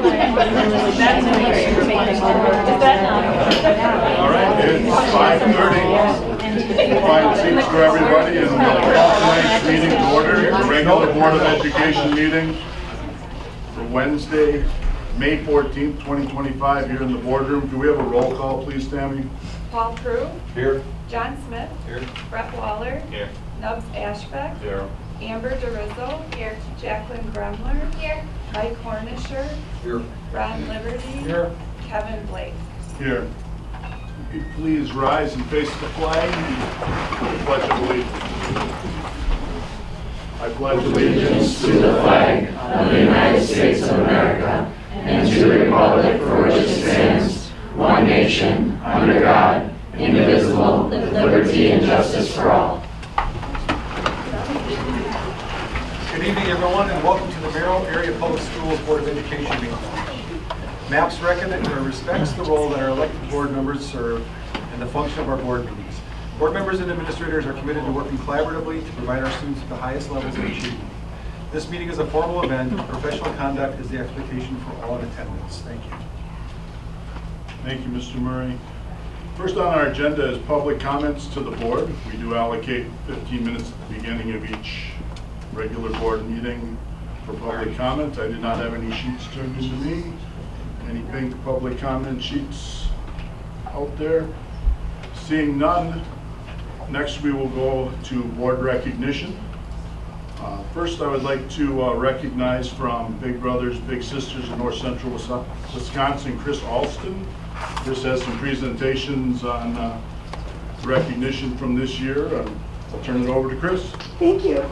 All right, it's 5:30. Find seats for everybody and call tonight's meeting to order. The regular Board of Education meeting for Wednesday, May 14th, 2025 here in the boardroom. Do we have a roll call, please, Tammy? Paul Prue. Here. John Smith. Here. Brett Waller. Here. Nubs Ashbeck. Here. Amber DeRizzo. Here. Jacqueline Gremler. Here. Mike Hornisher. Here. Ron Liberty. Here. Kevin Blake. Here. If you please rise and face the flag. Pledge of allegiance. I pledge allegiance to the flag of the United States of America and to the republic for which it stands, one nation, under God, indivisible, with liberty and justice for all. Good evening, everyone, and welcome to the Merrill Area Public Schools Board of Education meeting. MAPS respects the role that our elected board members serve and the function of our board meetings. Board members and administrators are committed to working collaboratively to provide our students with the highest levels of achievement. This meeting is a formal event, and professional conduct is the expectation for all in attendance. Thank you. Thank you, Mr. Murray. First on our agenda is public comments to the board. We do allocate 15 minutes at the beginning of each regular board meeting for public comment. I did not have any sheets turned into me. Any pink public comment sheets out there? Seeing none, next we will go to board recognition. First, I would like to recognize from Big Brothers Big Sisters of North Central Wisconsin, Chris Alston. Chris has some presentations on recognition from this year. I'll turn it over to Chris. Thank you.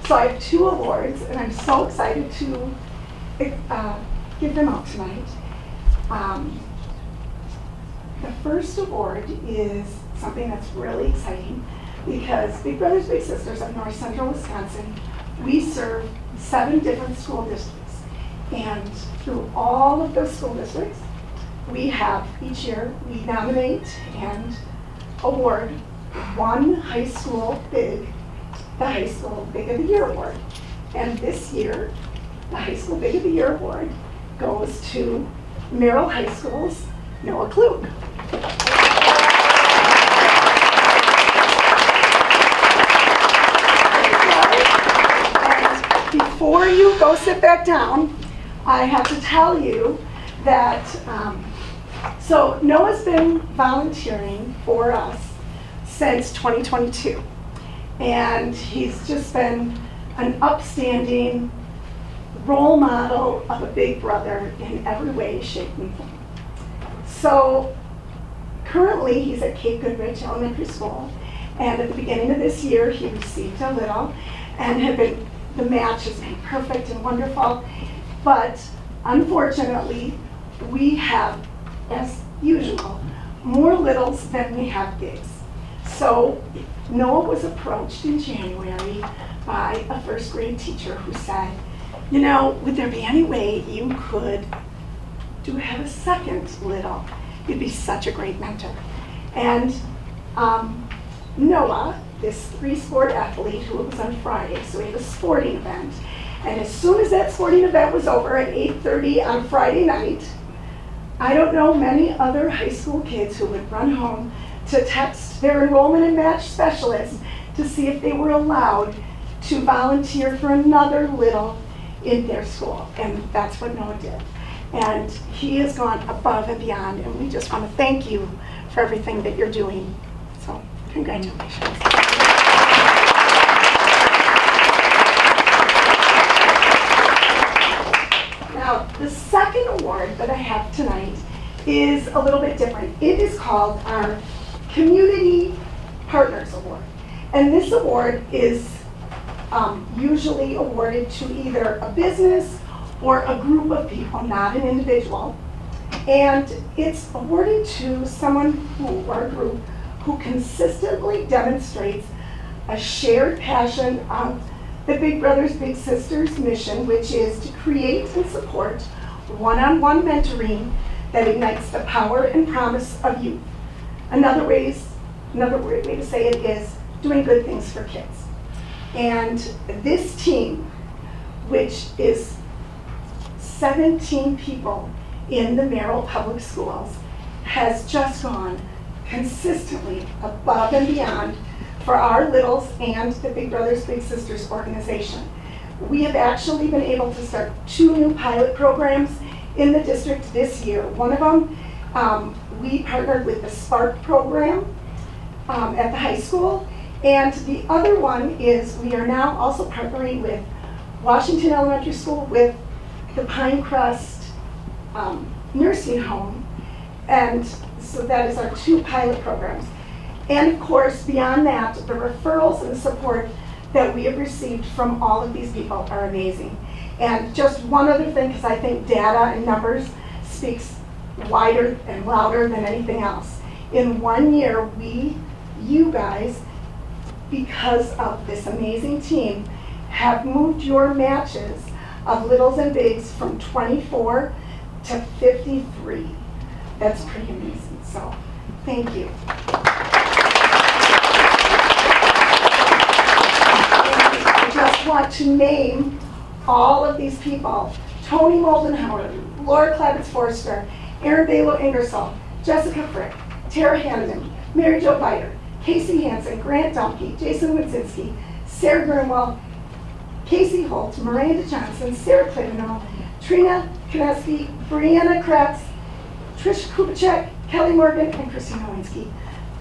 So I have 2 awards, and I'm so excited to give them out tonight. The first award is something that's really exciting because Big Brothers Big Sisters of North Central Wisconsin, we serve 7 different school districts. And through all of those school districts, we have, each year, we nominate and award one high school big, the High School Big of the Year Award. And this year, the High School Big of the Year Award goes to Merrill High School's Noah Klug. And before you go sit back down, I have to tell you that, so Noah's been volunteering for us since 2022. And he's just been an upstanding role model of a big brother in every way, shape, and form. So currently he's at Cape Goodrich Elementary School, and at the beginning of this year he received a little, and the match has been perfect and wonderful. But unfortunately, we have, as usual, more littles than we have bigs. So Noah was approached in January by a first grade teacher who said, you know, would there be any way you could have a second little? You'd be such a great mentor. And Noah, this 3-sport athlete who was on Friday, so we had a sporting event. And as soon as that sporting event was over at 8:30 on Friday night, I don't know many other high school kids who would run home to text their enrollment and match specialist to see if they were allowed to volunteer for another little in their school. And that's what Noah did. And he has gone above and beyond, and we just want to thank you for everything that you're doing. So, congratulations. Now, the second award that I have tonight is a little bit different. It is called our Community Partners Award. And this award is usually awarded to either a business or a group of people, not an individual. And it's awarded to someone or a group who consistently demonstrates a shared passion of the Big Brothers Big Sisters mission, which is to create and support one-on-one mentoring that ignites the power and promise of youth. Another way to say it is doing good things for kids. And this team, which is 17 people in the Merrill Public Schools has just gone consistently above and beyond for our littles and the Big Brothers Big Sisters organization. We have actually been able to start 2 new pilot programs in the district this year. One of them, we partnered with the Spark program at the high school, and the other one is we are now also partnering with Washington Elementary School with the Pinecrest nursing home, and so that is our 2 pilot programs. And of course, beyond that, the referrals and the support that we have received from all of these people are amazing. And just one other thing, because I think data and numbers speaks wider and louder than anything else. In 1 year, you guys, because of this amazing team, have moved your matches of littles and bigs from 24 to 53. That's pretty amazing, so thank you. I just want to name all of these people: Tony Moldenhauer, Laura Klavitz-Forster, Erin Balo Ingersoll, Jessica Frick, Tara Hanneman, Mary Jo Biter, Casey Hansen, Grant Dumpke, Jason Wodzinski, Sarah Grimwell, Casey Holt, Miranda Johnson, Sarah Klivenow, Trina Koneski, Brianna Kratz, Trish Kupacek, Kelly Morgan, and Christine Nowinski.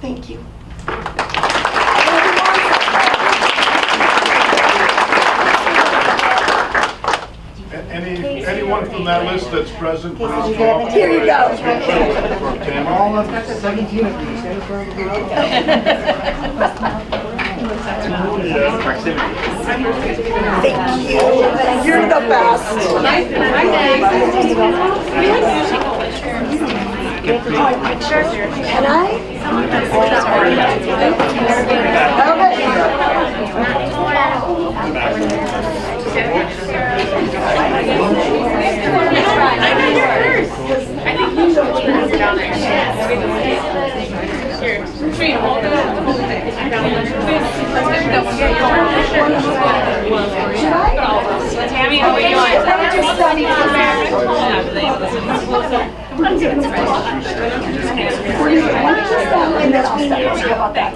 Thank you. Anyone from that list that's present, please come up. Here you go. Thank you. You're the best. Can I? Tammy, how are you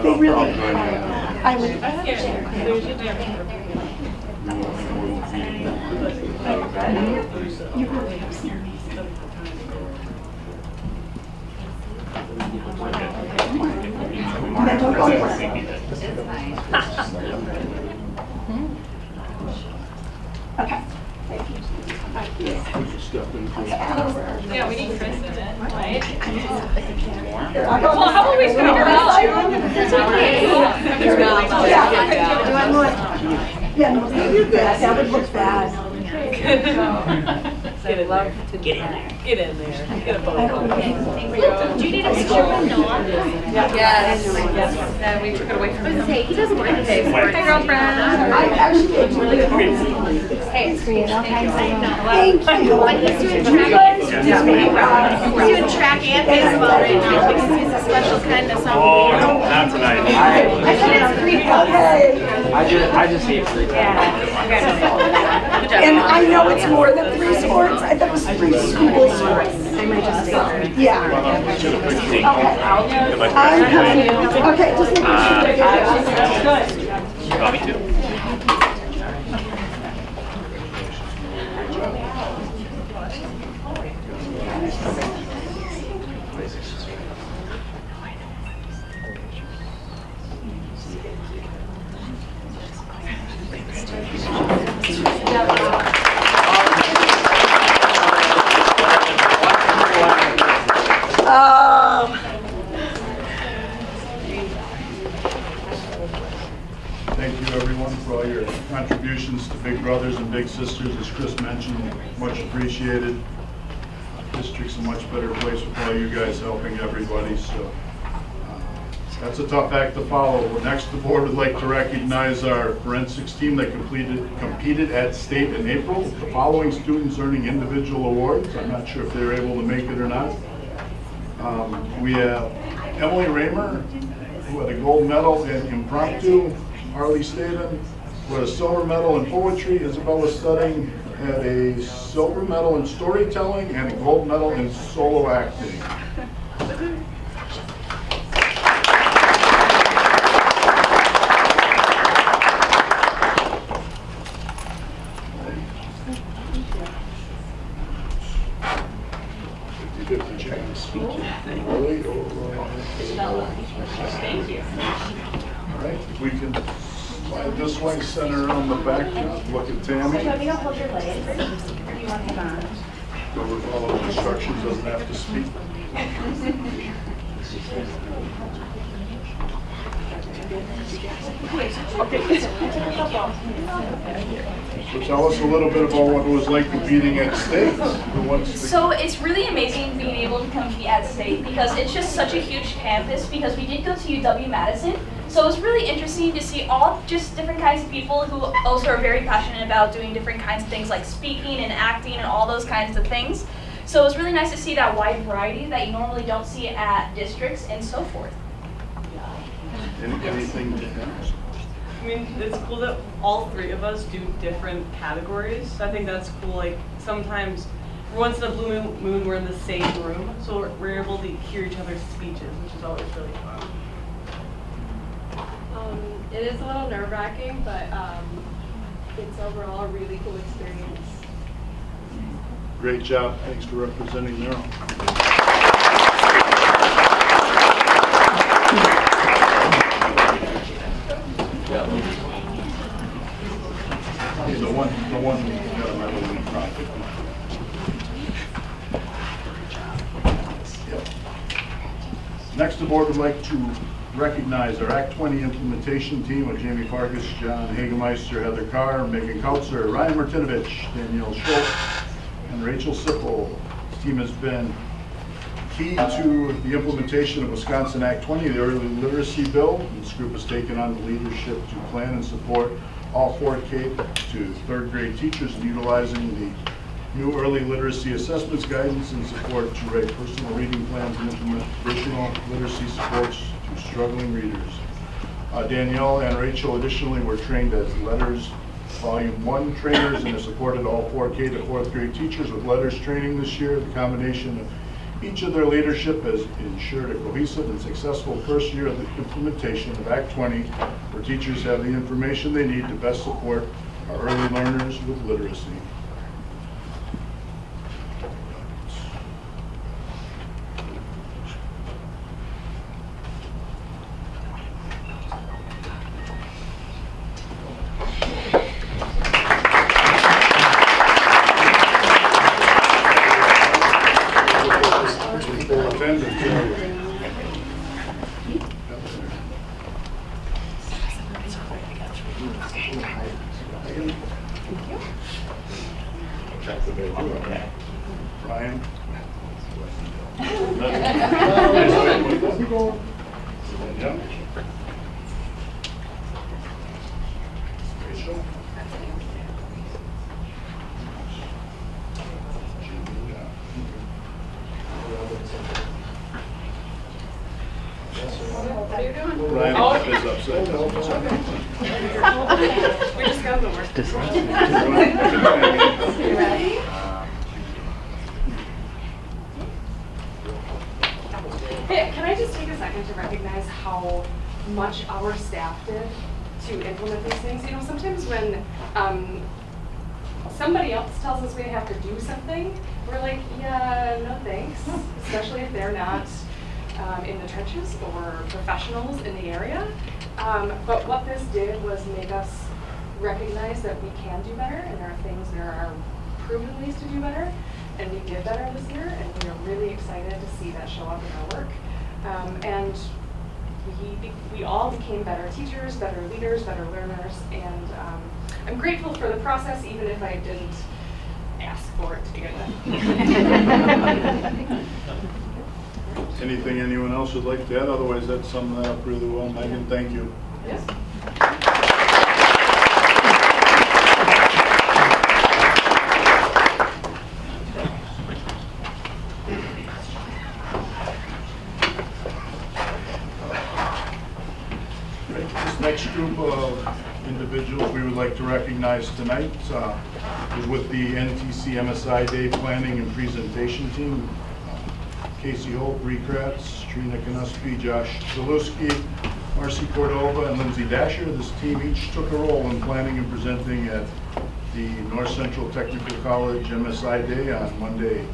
They really, I would. You really have some amazing. And then don't go anywhere. Okay. Thank you. Yeah, we need Chris in it, right? Well, how about we figure it out? Yeah, no, that would look bad. I'd love to get in there. Get in there. Get a phone call. Do you need a picture from Noah? Yes. We took it away from him. Hey, he doesn't want to pay for it. Hi, girlfriend. I actually Hey, it's great. thank you. But he's doing You track. guys just made He's doing track and baseball right now because he's a special kind of something. Oh, no, not tonight. I said it's 3 pounds. Okay. I just hate free time. And I know it's more than 3 sports. I thought it was 3 school sports. Yeah. Okay. I'm coming. Okay, just making sure that you're You want me to? Thank you, everyone, for all your contributions to Big Brothers and Big Sisters. As Chris mentioned, much appreciated. District's a much better place with all you guys helping everybody, so that's a tough act to follow. Next, the board would like to recognize our forensics team that competed at state in April. The following students earning individual awards. I'm not sure if they were able to make it or not. We have Emily Raymer, who had a gold medal in impromptu. Harley Staden, who had a silver medal in poetry. Isabella Studding had a silver medal in storytelling and a gold medal in solo acting. Thank you. All right, if we can slide this way, center around the back, look at Tammy. Let me know, hold your legs. You want them on? Go over follow the instructions, doesn't have to speak. So tell us a little bit about what it was like competing at state. So it's really amazing being able to compete at state because it's just such a huge campus because we did go to UW-Madison. So it was really interesting to see all just different kinds of people who also are very passionate about doing different kinds of things like speaking and acting and all those kinds of things. So it was really nice to see that wide variety that you normally don't see at districts and so forth. Anything to add? I mean, it's cool that all three of us do different categories. I think that's cool. Like sometimes, once in a blue moon, we're in the same room, so we're able to hear each other's speeches, which is always really fun. It is a little nerve-wracking, but it's overall a really cool experience. Great job. Thanks for representing Merrill. The one who got a medal in profit. Yep. Next, the board would like to recognize our Act 20 implementation team with Jamie Farkas, John Hagemeister, Heather Carr, Megan Kautzer, Ryan Martinovich, Danielle Schultz, and Rachel Sippel. This team has been key to the implementation of Wisconsin Act 20, the early literacy bill. This group has taken on the leadership to plan and support all 4K to third grade teachers in utilizing the new early literacy assessments guidance and support to write personal reading plans and implement additional literacy supports to struggling readers. Danielle and Rachel additionally were trained as LETRS Volume 1 trainers and have supported all 4K to 4th grade teachers with LETRS training this year. The combination of each of their leadership has ensured a cohesive and successful first year of the implementation of Act 20, where teachers have the information they need to best support our early learners with literacy. Ryan? Yep. Rachel? What are you doing? Ryan is upside down. We just got the work. You ready? Hey, can I just take a second to recognize how much our staff did to implement these things? You know, sometimes when somebody else tells us we have to do something, we're like, yeah, no thanks, especially if they're not in the trenches or professionals in the area. But what this did was make us recognize that we can do better, and there are things, there are proven ways to do better, and we did better this year, and we are really excited to see that show up in our work. And we all became better teachers, better leaders, better learners, and I'm grateful for the process, even if I didn't ask for it to begin with. Anything anyone else would like to add? Otherwise, that sums that up really well. Megan, thank you. Yes. This next group of individuals we would like to recognize tonight is with the NTC MSI Day Planning and Presentation Team. Casey Holt, Bree Kratz, Trina Knuspy, Josh Zalewski, Marcy Cordova, and Lindsay Dasher. This team each took a role in planning and presenting at the North Central Technical College MSI Day on Monday,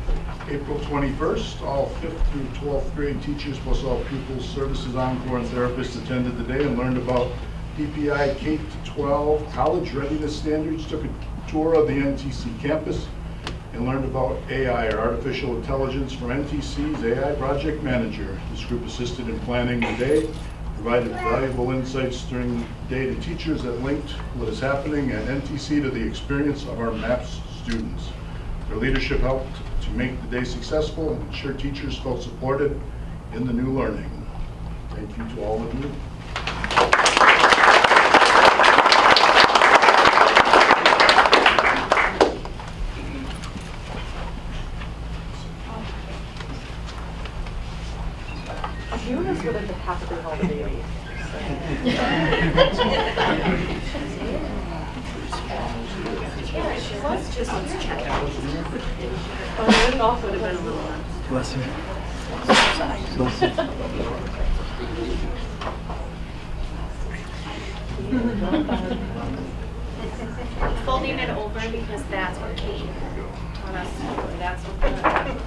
April 21st. All 5th through 12th grade teachers plus all pupils, services, encore, and therapists attended the day and learned about DPI K-12 college readiness standards, took a tour of the NTC campus, and learned about AI, or Artificial Intelligence, from NTC's AI Project Manager. This group assisted in planning the day, provided valuable insights during the day to teachers that linked what is happening at NTC to the experience of our MAPS students. Their leadership helped to make the day successful and ensure teachers felt supported in the new learning. Thank you to all of you. You was willing to happily hold the baby. Oh, it also would have been a little less. Bless her. Folding it over because that's what Kate taught us to do. That's what the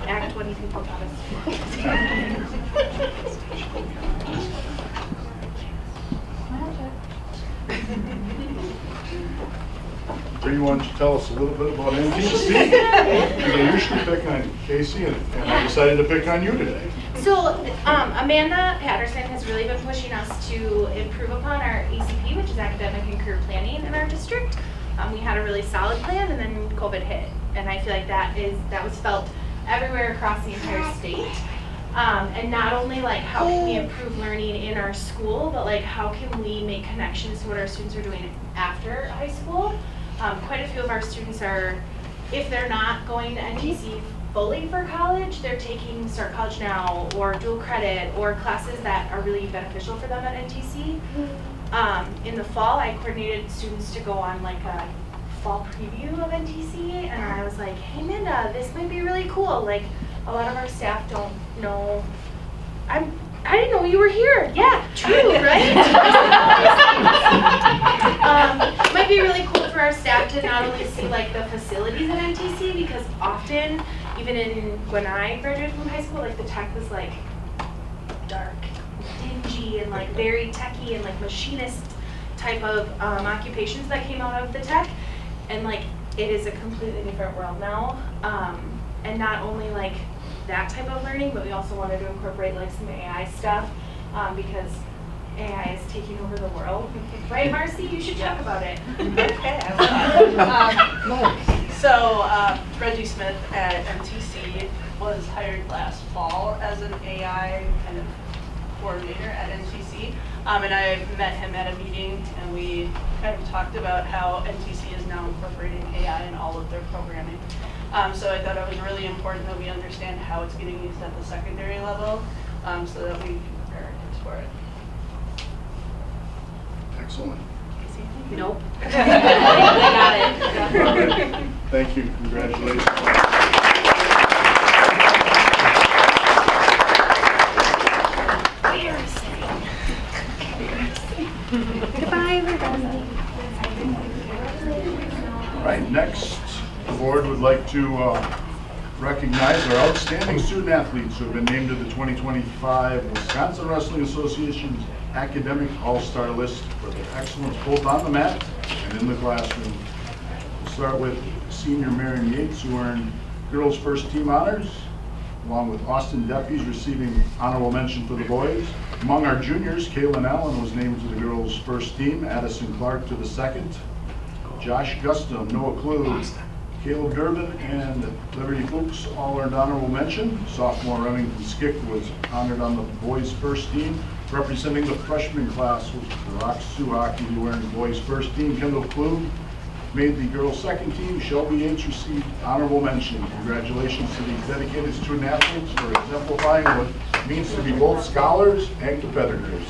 Act 20 people taught us to Bree, why don't you tell us a little bit about NTC? Because I usually pick on Casey, and I decided to pick on you today. So Amanda Patterson has really been pushing us to improve upon our ACP, which is Academic and Career Planning in our district. We had a really solid plan, and then COVID hit. And I feel like that was felt everywhere across the entire state. And not only like how can we improve learning in our school, but like how can we make connections to what our students are doing after high school. Quite a few of our students are, if they're not going to NTC fully for college, they're taking Start College Now or dual credit or classes that are really beneficial for them at NTC. In the fall, I coordinated students to go on like a fall preview of NTC, and I was like, hey Amanda, this might be really cool. Like a lot of our staff don't know. I didn't know you were here. Yeah, true, right? It might be really cool for our staff to not only see like the facilities at NTC, because often, even when I graduated from high school, like the tech was like dark, dingy, and like very techy and like machinist type of occupations that came out of the tech, and like it is a completely different world now. And not only like that type of learning, but we also wanted to incorporate like some AI stuff because AI is taking over the world. Right, Marcy? You should talk about it. Okay. So Reggie Smith at MTC was hired last fall as an AI kind of coordinator at NTC. And I met him at a meeting, and we kind of talked about how NTC is now incorporating AI in all of their programming. So I thought it was really important that we understand how it's getting used at the secondary level so that we can prepare our kids for it. Excellent. Nope. I got it. All right. Thank you. Congratulations. Goodbye, everybody. All right, next, the board would like to recognize our outstanding student athletes who have been named to the 2025 Wisconsin Wrestling Association's Academic All-Star List for their excellence both on the mat and in the classroom. We'll start with senior Marion Yates, who earned girls' first team honors, along with Austin Duffy's receiving honorable mention for the boys. Among our juniors, Kaylin Allen was named to the girls' first team, Addison Clark to the second. Josh Gustum, Noah Klug, Caleb Durbin, and Liberty Fuchs all earned honorable mention. Sophomore Remington Skick was honored on the boys' first team. Representing the freshman class was Rock Suhaki, who earned the boys' first team. Kendall Klug made the girls' second team. Shelby Yates received honorable mention. Congratulations to these dedicated student athletes for exemplifying what it means to be both scholars and competitors.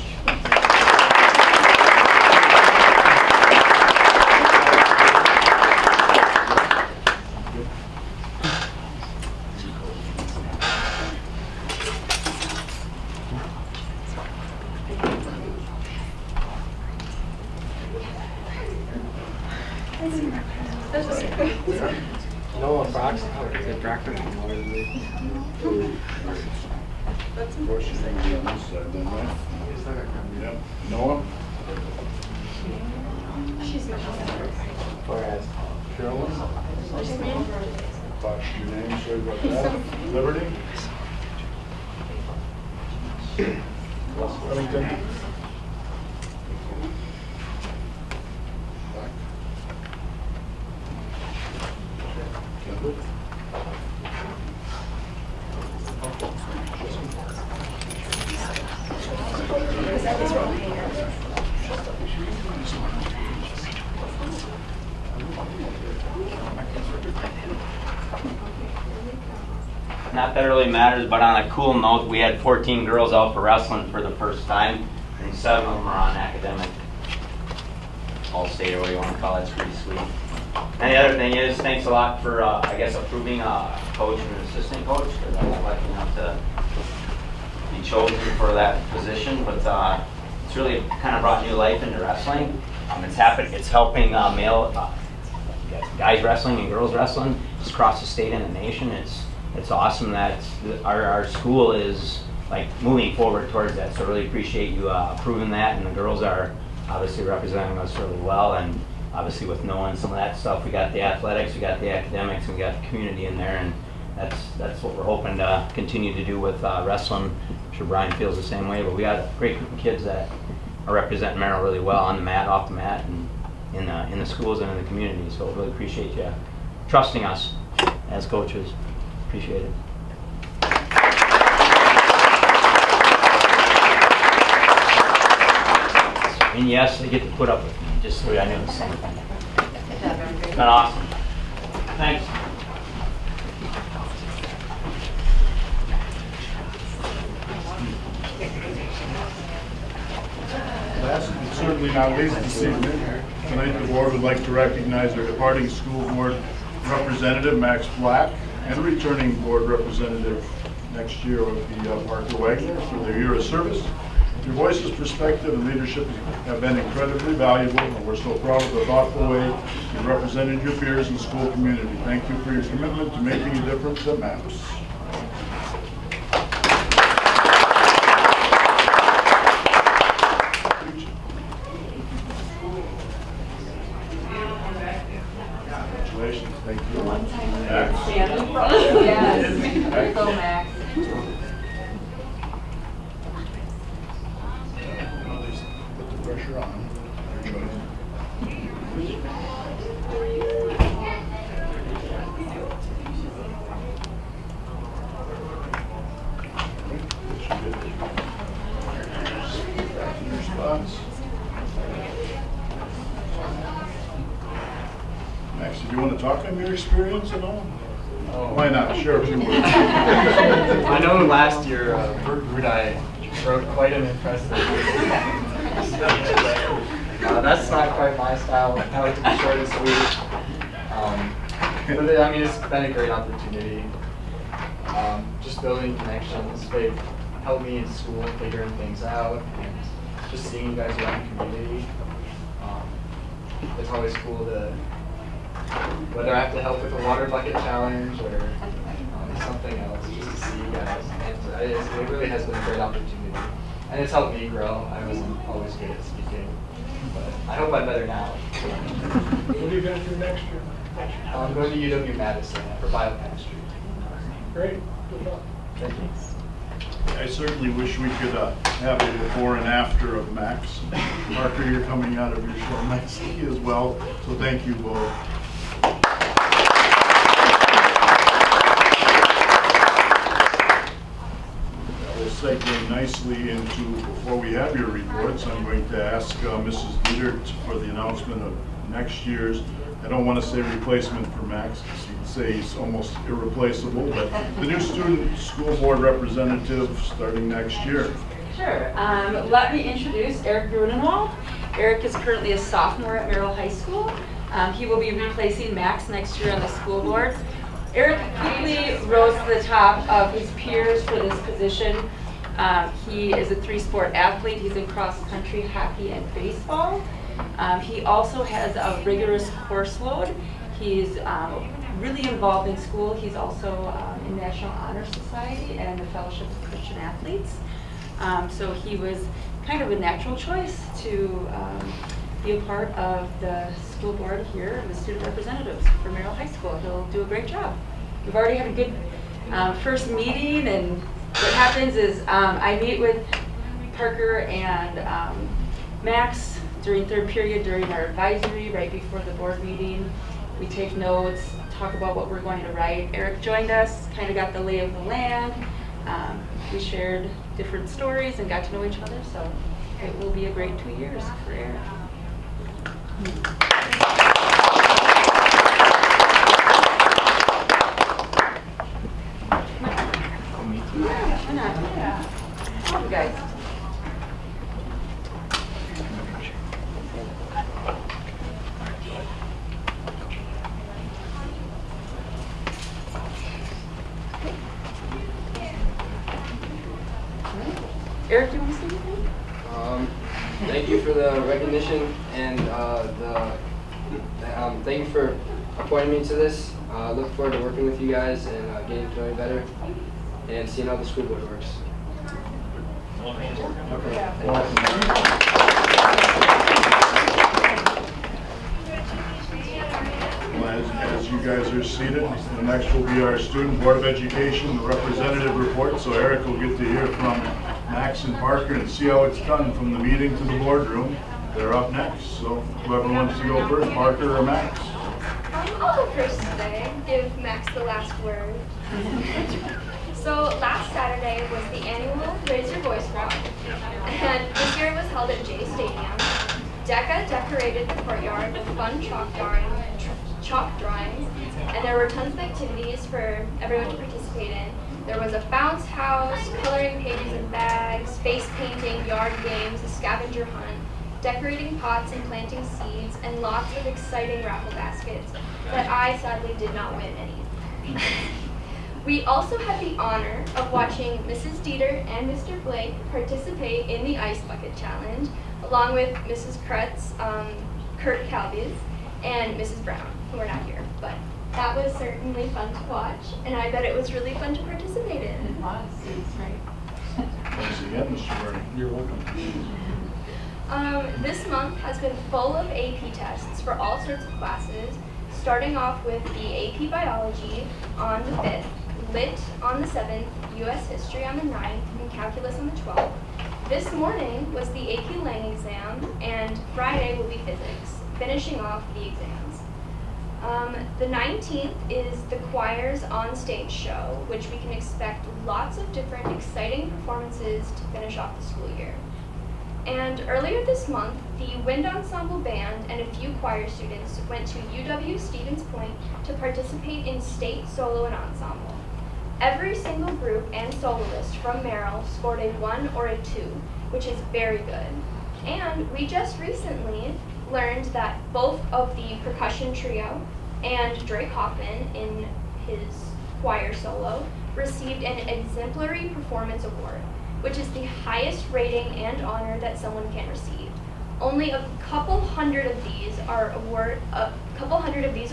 Of course, you're going to be on this side then, right? Yep. Noah? Carolyn? Box your name, sorry about that. Liberty? Remington? Kendall? Not that it really matters, but on a cool note, we had 14 girls out for wrestling for the first time, and 7 of them are on academic all-state, or what you want to call it. It's pretty sweet. And the other thing is, thanks a lot for, I guess, approving a coach and an assistant coach, because I'm not lucky enough to be chosen for that position, but it's really kind of brought new life into wrestling. It's helping male guys wrestling and girls wrestling just across the state and the nation. It's awesome that our school is like moving forward towards that. So I really appreciate you approving that, and the girls are obviously representing us really well. And obviously with knowing some of that stuff, we got the athletics, we got the academics, and we got the community in there, and that's what we're hoping to continue to do with wrestling. I'm sure Brian feels the same way, but we got a great group of kids that are representing Merrill really well on the mat, off the mat, and in the schools and in the community. So I really appreciate you trusting us as coaches. Appreciate it. And yes, they get to put up with me, just so I know the same thing. It's been awesome. Thanks. Last but certainly not least this evening, tonight the board would like to recognize our departing school board representative, Max Black, and returning board representative next year would be Parker Wagner for their year of service. Your voices, perspective, and leadership have been incredibly valuable, and we're so proud of the thoughtful way you represented your peers and school community. Thank you for your commitment to making a difference at MAPS. Congratulations. Thank you. Max. Yes. Go, Max. Put the pressure on. Your choice. Back in your spots. Max, did you want to talk on your experience at all? Why not? Share a few words. I know last year, Rude I wrote quite an impressive that's not quite my style. I like to be short and sweet. But I mean, it's been a great opportunity. Just building connections. They've helped me in school figuring things out, and just seeing you guys around the community. It's always cool to, whether I have to help with a water bucket challenge or something else, just to see you guys. And it really has been a great opportunity. And it's helped me grow. I wasn't always good at speaking, but I hope I'm better now. What are you going to do next year? I'm going to UW-Madison for biochemistry. Great. Good luck. Thank you. I certainly wish we could have a before and after of Max. Parker, you're coming out of your show nicely as well, so thank you both. That will segue nicely into, before we have your reports, I'm going to ask Mrs. Dieter for the announcement of next year's, I don't want to say replacement for Max, because he'd say he's almost irreplaceable, but the new student school board representative starting next year. Sure. Let me introduce Eric Grunenwald. Eric is currently a sophomore at Merrill High School. He will be replacing Max next year on the school board. Eric quickly rose to the top of his peers for this position. He is a 3-sport athlete. He's in cross country, hockey, and baseball. He also has a rigorous course load. He's really involved in school. He's also in National Honor Society and the Fellowship of Christian Athletes. So he was kind of a natural choice to be a part of the school board here and the student representatives for Merrill High School. He'll do a great job. We've already had a good first meeting, and what happens is I meet with Parker and Max during third period during our advisory right before the board meeting. We take notes, talk about what we're going to write. Eric joined us, kind of got the lay of the land. We shared different stories and got to know each other, so it will be a great 2 years for Eric. Yeah, why not? Yeah. You guys. Eric, do you want to say anything? Thank you for the recognition and thank you for appointing me to this. I look forward to working with you guys and getting to know you better and seeing how the school board works. As you guys are seated, the next will be our Student Board of Education, the representative report. So Eric will get to hear from Max and Parker and see how it's done from the meeting to the boardroom. They're up next, so whoever wants to go first, Parker or Max? I'll go first today, give Max the last word. So last Saturday was the annual Raise Your Voice Round, and this year it was held at Jay Stadium. DECA decorated the courtyard with fun chalk drawings, and there were tons of activities for everyone to participate in. There was a bounce house, coloring pages and bags, face painting, yard games, a scavenger hunt, decorating pots and planting seeds, and lots of exciting raffle baskets that I sadly did not win any. We also had the honor of watching Mrs. Dieter and Mr. Blake participate in the Ice Bucket Challenge, along with Mrs. Krutz, Kurt Calvies, and Mrs. Brown, who are not here. But that was certainly fun to watch, and I bet it was really fun to participate in. It was. It's great. Thanks again, Mr. Murray. You're welcome. This month has been full of AP tests for all sorts of classes, starting off with the AP Biology on the 5th, Lit on the 7th, US History on the 9th, and Calculus on the 12th. This morning was the AP Lang exam, and Friday will be Physics, finishing off the exams. The 19th is the choir's on-stage show, which we can expect lots of different exciting performances to finish off the school year. And earlier this month, the Wind Ensemble Band and a few choir students went to UW Stevens Point to participate in state solo and ensemble. Every single group and soloist from Merrill scored a 1 or a 2, which is very good. And we just recently learned that both of the percussion trio and Drake Hoffman in his choir solo received an Exemplary Performance Award, which is the highest rating and honor that someone can receive. Only a couple hundred of these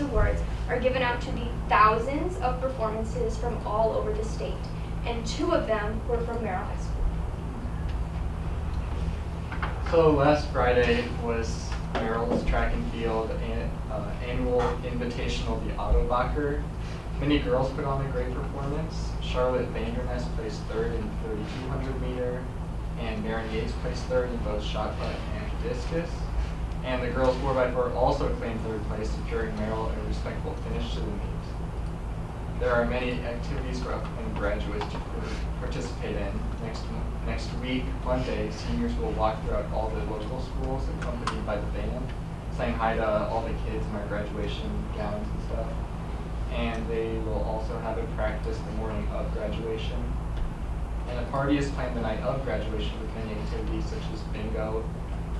awards are given out to the thousands of performances from all over the state, and 2 of them were from Merrill High School. So last Friday was Merrill's track and field annual invitational, the Autobacher. Many girls put on a great performance. Charlotte Vandernest placed 3rd in 3,200 meter, and Maren Yates placed 3rd in both shot put and discus. And the girls 4x4 also claimed 3rd place, securing Merrill a respectable finish to the meet. There are many activities for upcoming graduates to participate in. Next week, Monday, seniors will walk throughout all the local schools accompanied by the band, saying hi to all the kids in their graduation gowns and stuff. And they will also have a practice the morning of graduation. And a party is planned the night of graduation with many activities such as bingo,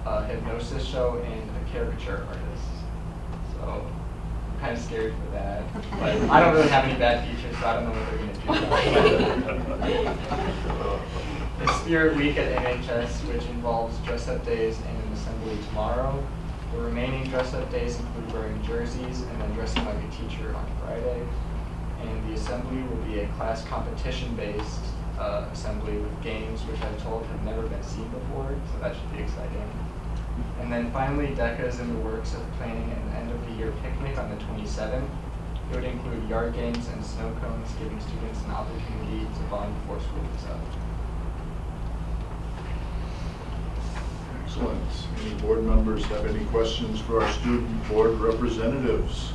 a hypnosis show, and a caricature artist. So I'm kind of scared for that. But I don't really have any bad teachers, so I don't know what they're going to do. The Spirit Week at NHS, which involves dress-up days and an assembly tomorrow. The remaining dress-up days include wearing jerseys and then dressing like a teacher on Friday. And the assembly will be a class competition-based assembly with games, which I'm told have never been seen before, so that should be exciting. And then finally, DECA is in the works of planning an end-of-the-year picnic on the 27th. It would include yard games and snow cones, giving students an opportunity to bond before school is up. Excellent. Any board members have any questions for our student board representatives?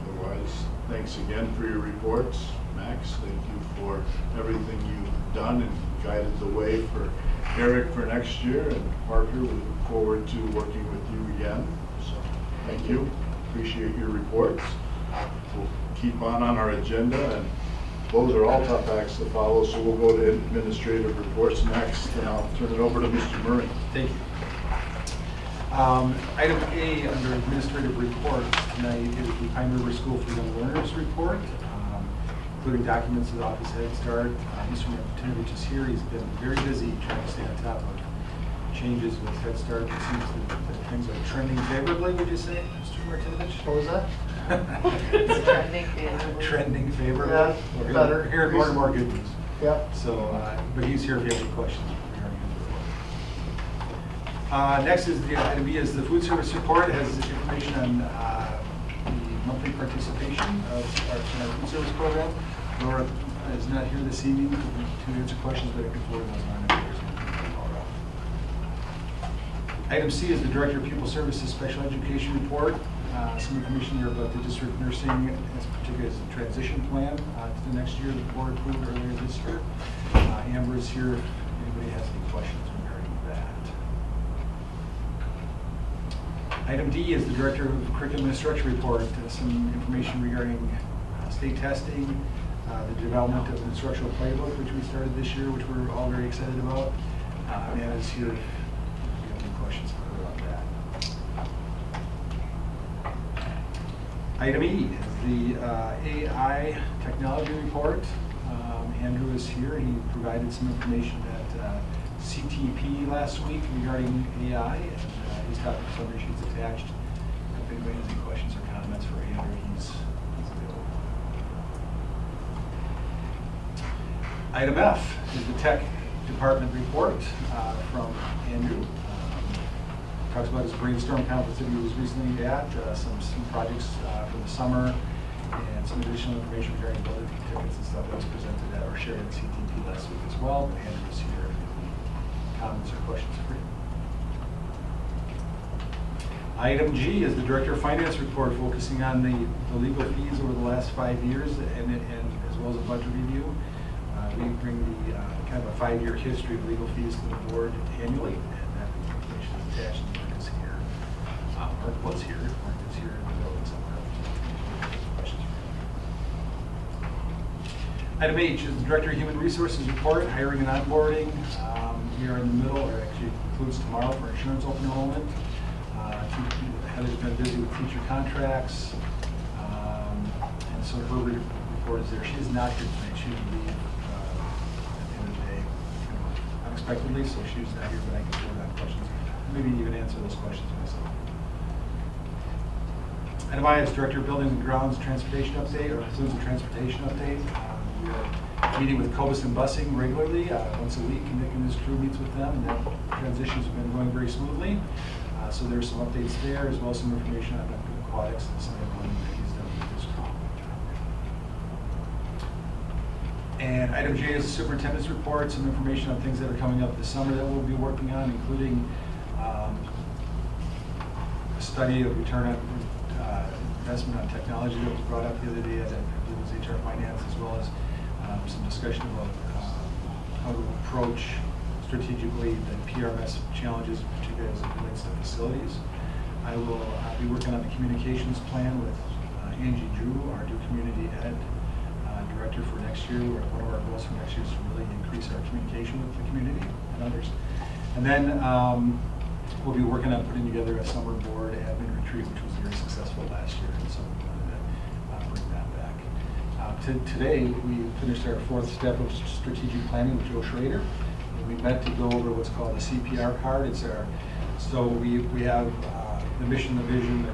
Otherwise, thanks again for your reports. Max, thank you for everything you've done and guided the way for Eric for next year. And Parker, we look forward to working with you again. So thank you. Appreciate your reports. We'll keep on our agenda, and those are all tough acts to follow, so we'll go to administrative reports next, and I'll turn it over to Mr. Murray. Thank you. Item A under administrative reports tonight is the Pine River School for Young Learners report, including documents of the Office Head Start. Mr. Martinovich is here. He's been very busy trying to stay on top of changes with Head Start. It seems that things are trending favorably, would you say, Mr. Martinovich? What was that? It's trending favorably. Trending favorably? Yeah, We're better. hearing more and more good news. Yep. So, but he's here if you have any questions regarding his report. Next is the item B is the food service report. It has information on the monthly participation of our food service program. Laura is not here this evening to answer questions, but I can forward those on if there's anything to Laura. Item C is the Director of Pupil Services Special Education report. Some information here about the district nursing, as particularly as the transition plan to the next year. The board approved earlier this year. Amber is here if anybody has any questions regarding that. Item D is the Director of Curriculum and Instruction report. Some information regarding state testing, the development of an instructional playbook, which we started this year, which we're all very excited about. Anna is here if you have any questions for her about that. Item E is the AI technology report. Andrew is here. He provided some information at CTP last week regarding AI, and his topic summary sheet's attached. If anybody has any questions or comments for Andrew, he's available. Item F is the tech department report from Andrew. Talks about his brainstorm conference that he was recently at, some projects for the summer, and some additional information regarding building tickets and stuff that was presented at or shared at CTP last week as well. Andrew is here. Any comments or questions for you? Item G is the Director of Finance report, focusing on the legal fees over the last 5 years and as well as a budget review. We bring the kind of a 5-year history of legal fees to the board annually, and that information is attached. Mark is here. Mark was here. Mark is here in the building somewhere. Questions for him? Item H is the Director of Human Resources report, hiring and onboarding. We are in the middle, or actually includes tomorrow for insurance open enrollment. Heather's been busy with teacher contracts, and so her report is there. She is not here tonight. She will leave at the end of the day unexpectedly, so she's not here, but I can forward on questions. Maybe even answer those questions myself. Item I is Director of Buildings and Grounds Transportation update, or includes a transportation update. We are meeting with Cobus and Busing regularly, once a week, and Nick and his crew meets with them, and that transitions have been going very smoothly. So there's some updates there, as well as some information on aquatics and some of the running that he's done with his crew. And item J is the superintendent's report, some information on things that are coming up this summer that we'll be working on, including a study of return on investment on technology that was brought up the other day at HR Finance, as well as some discussion about how to approach strategically the PRS challenges, particularly as it relates to facilities. I will be working on the communications plan with Angie Drew, our new community ed director for next year. One of our goals for next year is to really increase our communication with the community and others. And then we'll be working on putting together a summer board admin retreat, which was very successful last year, and so we wanted to bring that back. Today, we finished our 4th step of strategic planning with Joe Schrader. We met to go over what's called the CPR card. It's our So we have the mission, the vision, the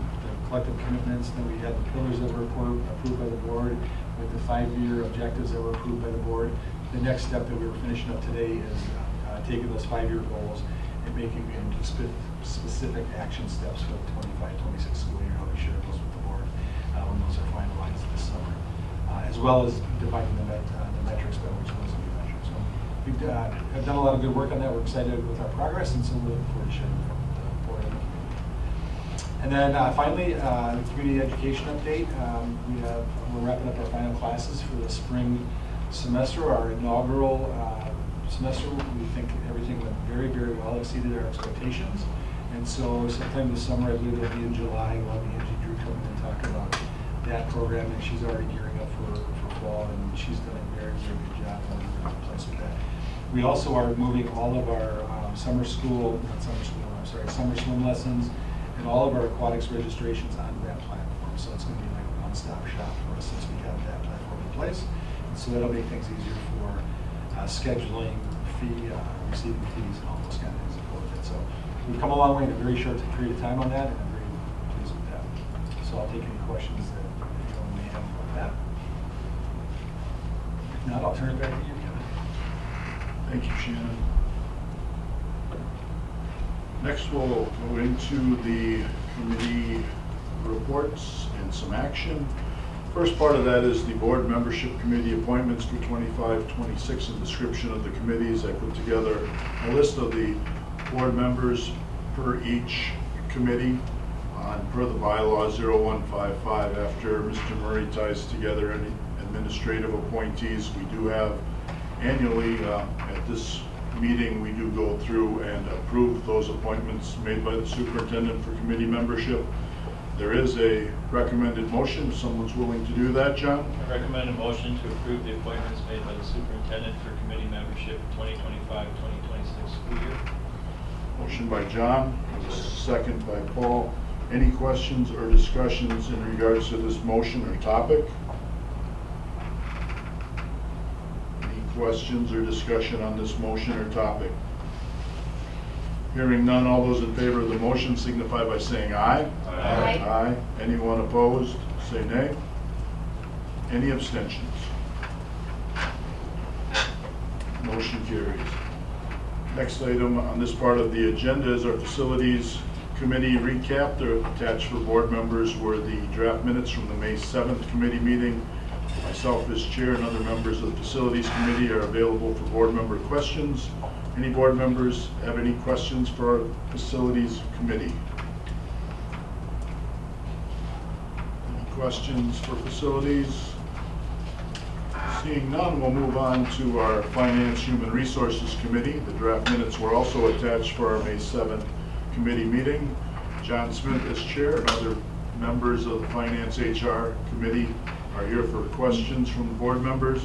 collective commitments, then we have the pillars that were approved by the board, with the 5-year objectives that were approved by the board. The next step that we were finishing up today is taking those 5-year goals and making them into specific action steps for the 25-26 school year. I'll be sharing those with the board when those are finalized this summer, as well as defining the metrics by which those will be measured. So we've have done a lot of good work on that. We're excited with our progress, and so we're looking forward to sharing with the board and the community. And then finally, the community education update. We're wrapping up our final classes for the spring semester, our inaugural semester. We think everything went very, very well, exceeded our expectations. And so sometime this summer, I believe it'll be in July, we'll have Angie Drew come in and talk about that program, and she's already gearing up for fall, and she's done a very, very good job on the place with that. We also are moving all of our summer swim lessons and all of our aquatics registrations onto that platform. So it's going to be like a one-stop shop for us since we have that platform in place. And so that'll make things easier for scheduling, receiving fees, and all those kind of things that go with it. So we've come a long way in a very short period of time on that, and I'm very pleased with that. So I'll take any questions that anyone may have about that. If not, I'll turn it back to you, Kevin. Thank you, Shannon. Next, we'll go into the committee reports and some action. First part of that is the board membership committee appointments for 25-26 and description of the committees. I put together a list of the board members per each committee per the bylaw 0155. After Mr. Murray ties together any administrative appointees, we do have annually at this meeting, we do go through and approve those appointments made by the superintendent for committee membership. There is a recommended motion, if someone's willing to do that, John. I recommend a motion to approve the appointments made by the superintendent for committee membership 2025-2026 school year. Motion by John, second by Paul. Any questions or discussions in regards to this motion or topic? Questions or discussion on this motion or topic? Hearing none, all those in favor of the motion signify by saying aye. Aye. Aye. Anyone opposed, say nay. Any abstentions? Motion carries. Next item on this part of the agenda is our facilities committee recap. They're attached for board members were the draft minutes from the May 7th committee meeting. Myself as chair and other members of the facilities committee are available for board member questions. Any board members have any questions for our facilities committee? Any questions for facilities? Seeing none, we'll move on to our finance human resources committee. The draft minutes were also attached for our May 7th committee meeting. John Smith as chair and other members of the finance HR committee are here for questions from the board members.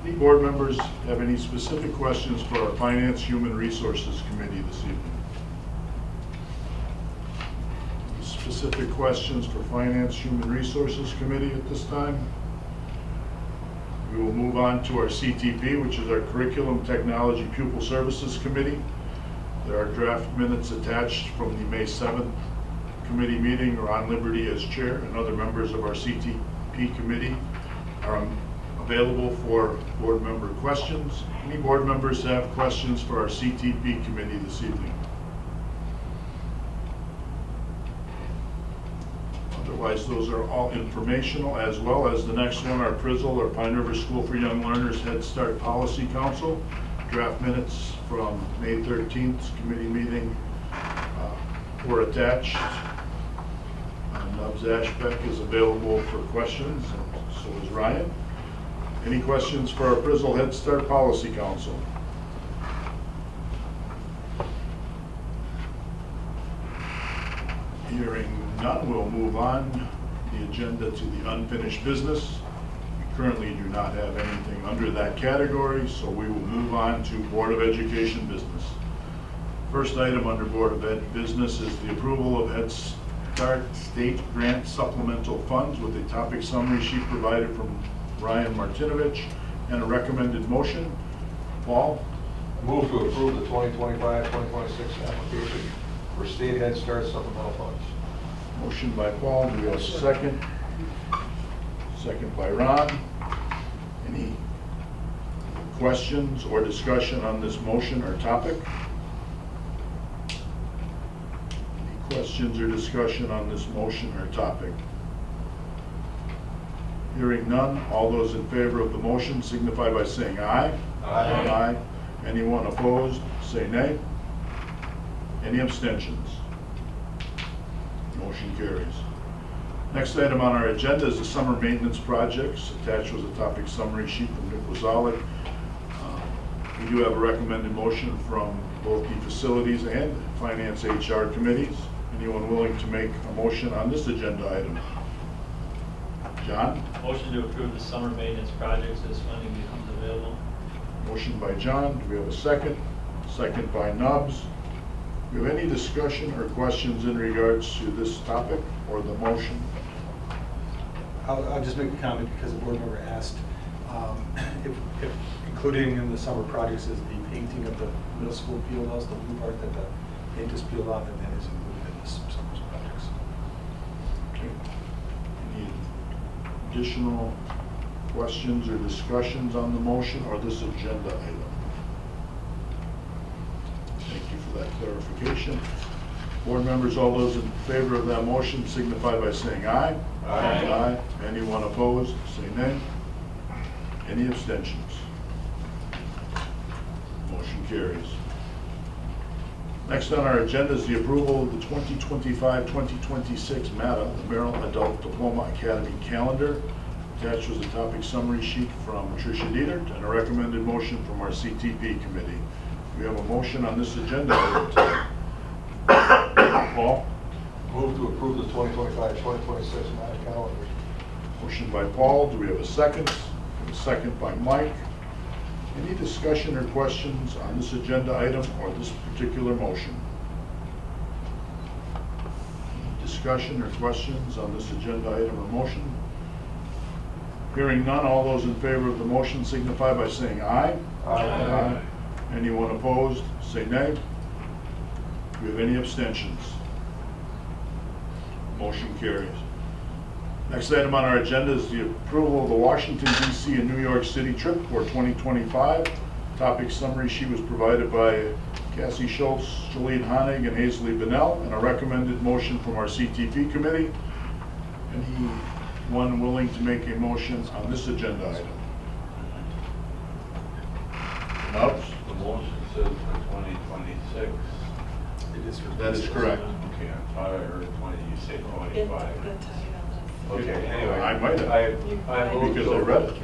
Any board members have any specific questions for our Finance Human Resources Committee this evening? Any specific questions for Finance Human Resources Committee at this time? We will move on to our CTP, which is our Curriculum Technology Pupil Services Committee. There are draft minutes attached from the May 7th committee meeting. Ron Liberty as chair and other members of our CTP committee are available for board member questions. Any board members have questions for our CTP committee this evening? Otherwise, those are all informational, as well as the next one, our PRSYL, or Pine River School for Young Learners Head Start Policy Council. Draft minutes from May 13th committee meeting were attached. Nubs Ashbeck is available for questions, and so is Ryan. Any questions for our PRSYL Head Start Policy Council? Hearing none, we'll move on the agenda to the unfinished business. We currently do not have anything under that category, so we will move on to Board of Education business. First item under Board of Ed business is the approval of Head Start State Grant Supplemental Funds with a topic summary sheet provided from Ryan Martinovich and a recommended motion. Paul? Move to approve the 2025-2026 application for state Head Start supplemental funds. Motion by Paul, do we have a second? Second by Ron. Any questions or discussion on this motion or topic? Any questions or discussion on this motion or topic? Hearing none, all those in favor of the motion signify by saying aye. Aye. Anyone opposed, say nay. Any abstentions? Motion carries. Next item on our agenda is the summer maintenance projects. Attached was a topic summary sheet from Nick Wazalik. We do have a recommended motion from both the facilities and finance HR committees. Anyone willing to make a motion on this agenda item? John? Motion to approve the summer maintenance projects as funding becomes available. Motion by John, do we have a second? Second by Nubbs. Do we have any discussion or questions in regards to this topic or the motion? I'll just make a comment because the board member asked if including in the summer projects is the painting of the middle school field house, the blue part that the paint is peeled off, and that is included in this summer's projects. Okay. Any additional questions or discussions on the motion or this agenda item? Thank you for that clarification. Board members, all those in favor of that motion signify by saying aye. Aye. Anyone opposed, say nay. Any abstentions? Motion carries. Next on our agenda is the approval of the 2025-2026 MADA, the Merrill Adult Diploma Academy calendar. Attached was a topic summary sheet from Tricia Dietert and a recommended motion from our CTP committee. We have a motion on this agenda item today. Paul? Move to approve the 2025-2026 MADA calendar. Motion by Paul, do we have a second? A second by Mike. Any discussion or questions on this agenda item or this particular motion? Discussion or questions on this agenda item or motion? Hearing none, all those in favor of the motion signify by saying aye. Aye. Anyone opposed, say nay. Do we have any abstentions? Motion carries. Next item on our agenda is the approval of the Washington, D.C. and New York City trip for 2025. Topic summary sheet was provided by Cassie Schultz, Jolene Honig, and Hazley Bennell, and a recommended motion from our CTP committee. Anyone willing to make a motion on this agenda item? Nubbs? The motion says for 2026. That is correct. Okay, I thought I heard 20, you say 25. Okay, anyway. I might have. I moved Because to- I read it.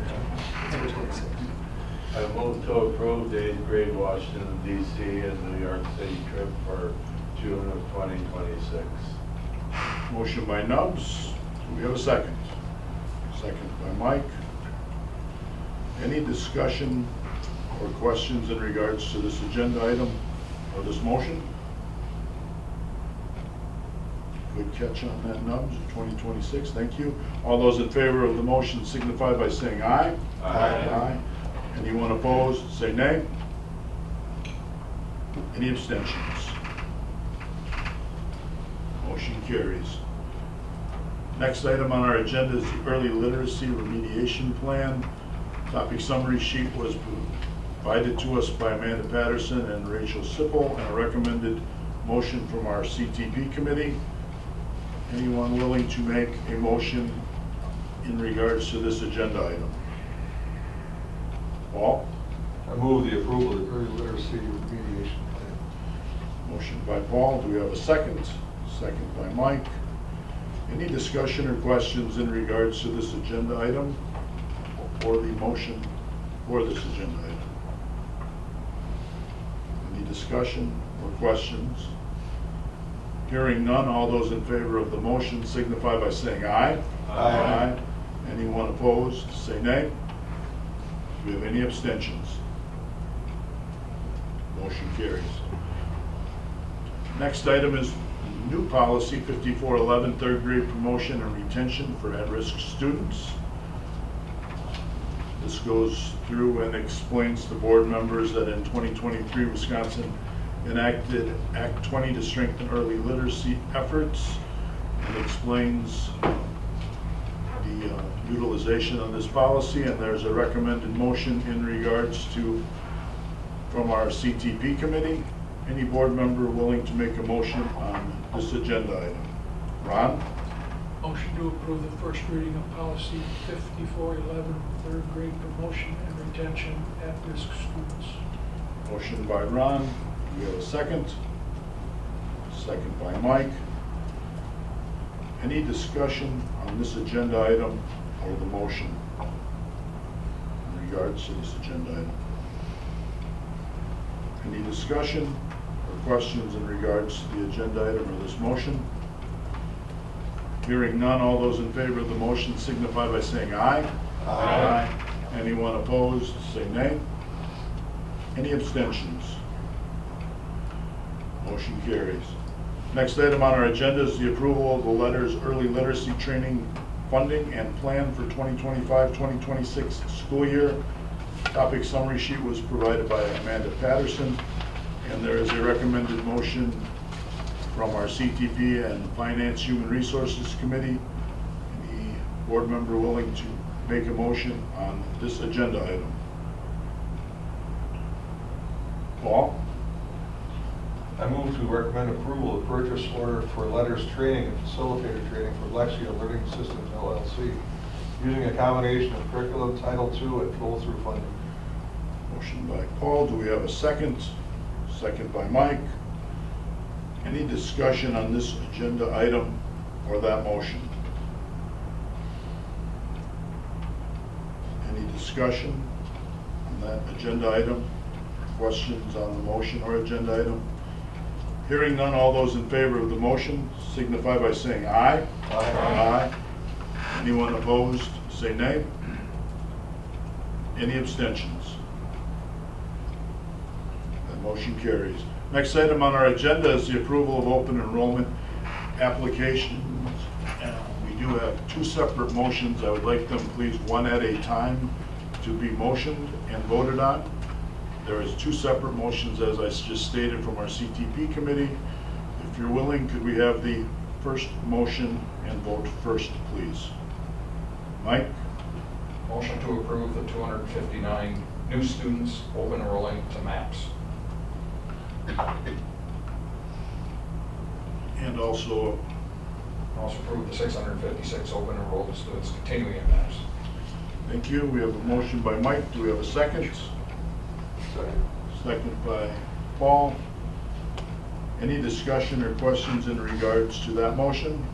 I moved to approve the 8th grade Washington, D.C. and New York City trip for June of 2026. Motion by Nubbs. Do we have a second? Second by Mike. Any discussion or questions in regards to this agenda item or this motion? Good catch on that, Nubbs, 2026, thank you. All those in favor of the motion signify by saying aye. Aye. Anyone opposed, say nay. Any abstentions? Motion carries. Next item on our agenda is the early literacy remediation plan. Topic summary sheet was provided to us by Amanda Patterson and Rachel Sipple, and a recommended motion from our CTP committee. Anyone willing to make a motion in regards to this agenda item? Paul? I move the approval of the early literacy remediation plan. Motion by Paul, do we have a second? Second by Mike. Any discussion or questions in regards to this agenda item or the motion for this agenda item? Any discussion or questions? Hearing none, all those in favor of the motion signify by saying aye. Aye. Anyone opposed, say nay. Do we have any abstentions? Motion carries. Next item is new policy 5411, third grade promotion and retention for at-risk students. This goes through and explains to board members that in 2023, Wisconsin enacted Act 20 to strengthen early literacy efforts and explains the utilization of this policy, and there's a recommended motion in regards to, from our CTP committee. Any board member willing to make a motion on this agenda item? Ron? Motion to approve the first reading of policy 5411, third grade promotion and retention at-risk students. Motion by Ron. Do we have a second? Second by Mike. Any discussion on this agenda item or the motion in regards to this agenda item? Any discussion or questions in regards to the agenda item or this motion? Hearing none, all those in favor of the motion signify by saying aye. Aye. Anyone opposed, say nay. Any abstentions? Motion carries. Next item on our agenda is the approval of the LETRS early literacy training funding and plan for 2025-2026 school year. Topic summary sheet was provided by Amanda Patterson, and there is a recommended motion from our CTP and Finance Human Resources Committee. Any board member willing to make a motion on this agenda item? Paul? I move to recommend approval of purchase order for LETRS training and facilitator training for Lexia Learning Systems LLC, using a combination of curriculum, Title II, and flow-through funding. Motion by Paul. Do we have a second? Second by Mike. Any discussion on this agenda item or that motion? Any discussion on that agenda item? Questions on the motion or agenda item? Hearing none, all those in favor of the motion signify by saying aye. Aye. Anyone opposed, say nay. Any abstentions? That motion carries. Next item on our agenda is the approval of open enrollment applications. We do have two separate motions. I would like them, please, one at a time to be motioned and voted on. There is two separate motions, as I just stated, from our CTP committee. If you're willing, could we have the first motion and vote first, please? Mike? Motion to approve the 259 new students open enrolling to MAPS. And also approve the 656 open enrolled students continuing in MAPS. Thank you. We have a motion by Mike. Do we have a second? Second by Paul. Any discussion or questions in regards to that motion?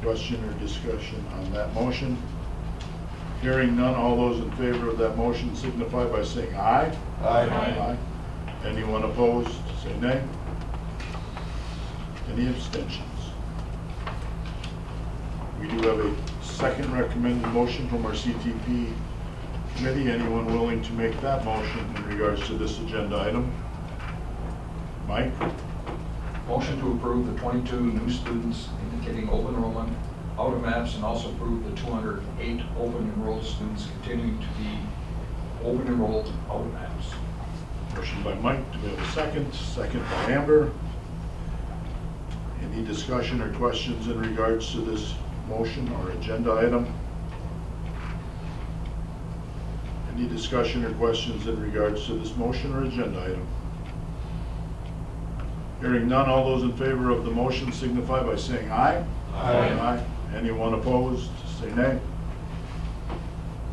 Question or discussion on that motion? Hearing none, all those in favor of that motion signify by saying aye. Aye. Anyone opposed, say nay. Any abstentions? We do have a second recommended motion from our CTP committee. Anyone willing to make that motion in regards to this agenda item? Mike? Motion to approve the 22 new students indicating open enrollment out of MAPS, and also approve the 208 open enrolled students continuing to be open enrolled out of MAPS. Motion by Mike. Do we have a second? Second by Amber. Any discussion or questions in regards to this motion or agenda item? Any discussion or questions in regards to this motion or agenda item? Hearing none, all those in favor of the motion signify by saying aye. Aye. Anyone opposed, say nay.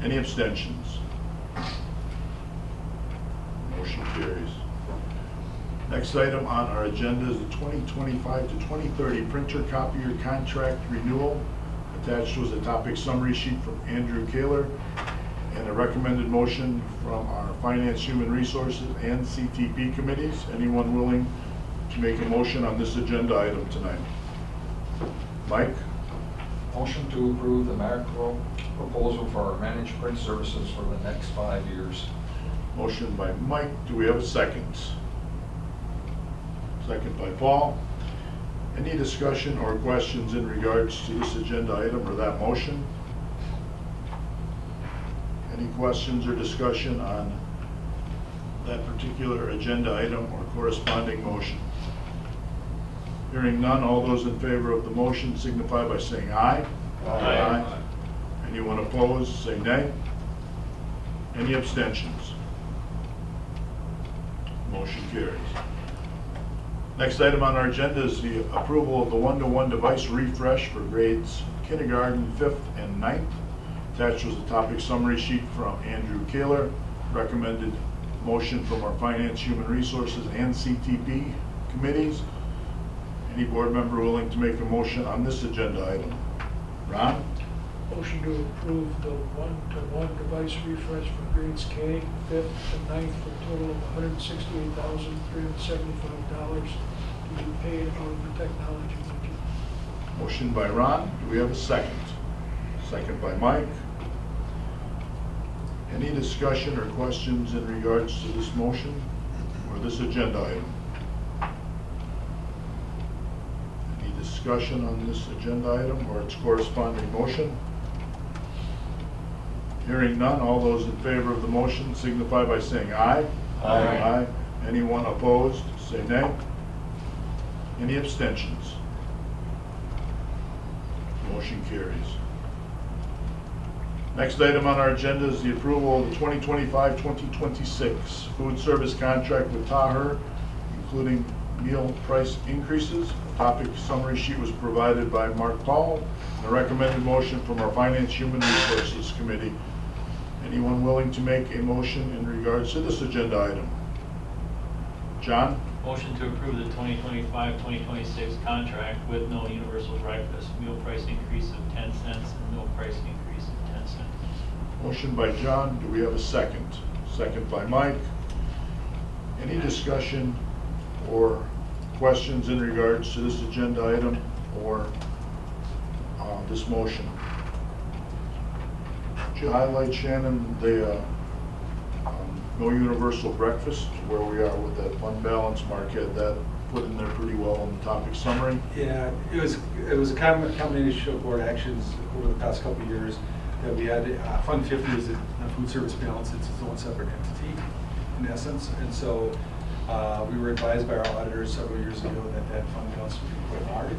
Any abstentions? Motion carries. Next item on our agenda is the 2025 to 2030 printer copier contract renewal. Attached was a topic summary sheet from Andrew Kaler and a recommended motion from our Finance, Human Resources, and CTP committees. Anyone willing to make a motion on this agenda item tonight? Mike? Motion to approve the macro proposal for our managed print services for the next 5 years. Motion by Mike. Do we have a second? Second by Paul. Any discussion or questions in regards to this agenda item or that motion? Any questions or discussion on that particular agenda item or corresponding motion? Hearing none, all those in favor of the motion signify by saying aye. Aye. Anyone opposed, say nay. Any abstentions? Motion carries. Next item on our agenda is the approval of the one-to-one device refresh for grades kindergarten, 5th, and 9th. Attached was a topic summary sheet from Andrew Kaler. Recommended motion from our Finance, Human Resources, and CTP committees. Any board member willing to make a motion on this agenda item? Ron? Motion to approve the one-to-one device refresh for grades K, 5th and 9th for a total of $168,375 to be paid out of the technology budget. Motion by Ron. Do we have a second? Second by Mike. Any discussion or questions in regards to this motion or this agenda item? Any discussion on this agenda item or its corresponding motion? Hearing none, all those in favor of the motion signify by saying aye. Aye. Anyone opposed, say nay. Any abstentions? Motion carries. Next item on our agenda is the approval of the 2025-2026 food service contract with Taher, including meal price increases. A topic summary sheet was provided by Mark Paul. And a recommended motion from our Finance, Human Resources Committee. Anyone willing to make a motion in regards to this agenda item? John? Motion to approve the 2025-2026 contract with no universal breakfast, meal price increase of 10 cents and meal price increase of 10 cents. Motion by John. Do we have a second? Second by Mike. Any discussion or questions in regards to this agenda item or this motion? Should highlight, Shannon, the no universal breakfast, where we are with that fund balance. Mark had that put in there pretty well in the topic summary. Yeah, it was a combination of board actions over the past couple of years that we had. Fund 50 is a food service balance. It's its own separate entity in essence. And so we were advised by our auditors several years ago that that fund balance would be quite large. We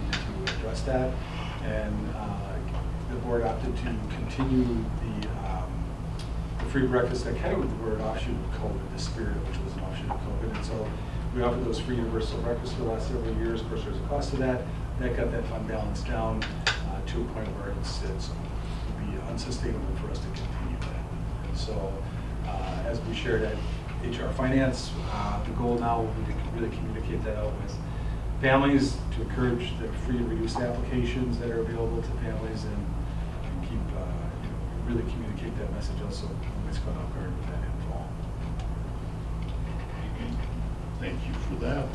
needed to address that. And the board opted to continue the free breakfast that kind of were an offshoot of COVID, the spirit of which was an offshoot of COVID. And so we offered those free universal breakfasts for the last several years. Of course, there's a cost to that. That got that fund balance down to a point where it would be unsustainable for us to continue that. And so as we shared at HR Finance, the goal now will be to really communicate that out with families to encourage the free and reduced applications that are available to families and keep, really communicate that message also when it's going off guard with that in fall. Thank you for that.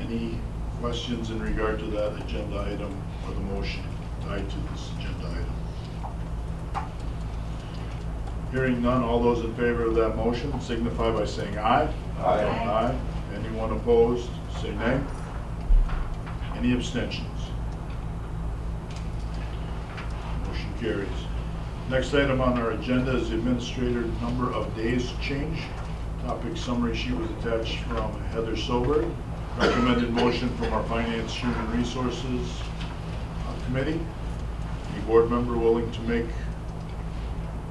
Any questions in regard to that agenda item or the motion tied to this agenda item? Hearing none, all those in favor of that motion signify by saying aye. Aye. Aye. Anyone opposed, say nay. Any abstentions? Motion carries. Next item on our agenda is the administrator number of days change. Topic summary sheet was attached from Heather Soberg. Recommended motion from our Finance, Human Resources Committee. Any board member willing to make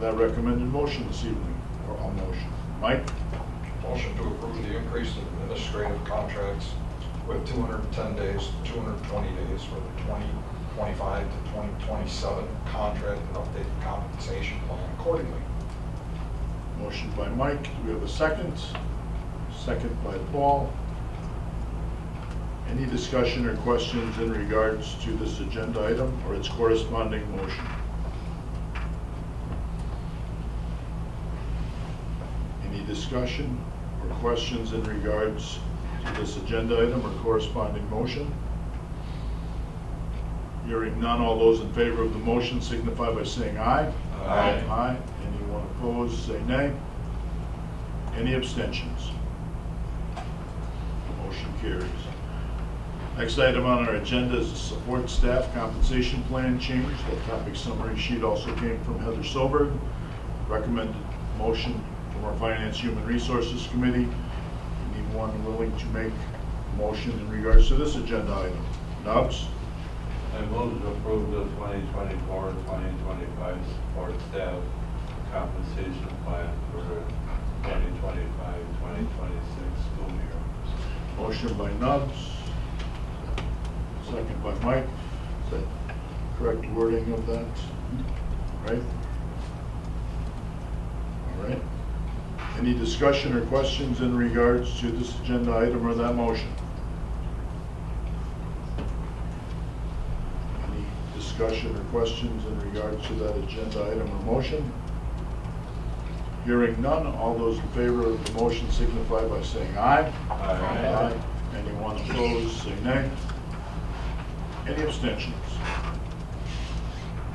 that recommended motion this evening, or all motion? Mike? Motion to approve the increase in administrative contracts with 210 days to 220 days for the 2025 to 2027 contract and update the compensation plan accordingly. Motion by Mike. Do we have a second? Second by Paul. Any discussion or questions in regards to this agenda item or its corresponding motion? Any discussion or questions in regards to this agenda item or corresponding motion? Hearing none, all those in favor of the motion signify by saying aye. Aye. Aye. Anyone opposed, say nay. Any abstentions? Motion carries. Next item on our agenda is the support staff compensation plan change. That topic summary sheet also came from Heather Soberg. Recommended motion from our Finance Human Resources Committee. Anyone willing to make a motion in regards to this agenda item? Nubbs? I move to approve the 2024-2025 support staff compensation plan for the 2025-2026 school year. Motion by Nubbs, second by Mike. Is that correct wording of that? Right? All right. Any discussion or questions in regards to this agenda item or that motion? Any discussion or questions in regards to that agenda item or motion? Hearing none, all those in favor of the motion signify by saying aye. Aye. Anyone opposed, say nay. Any abstentions?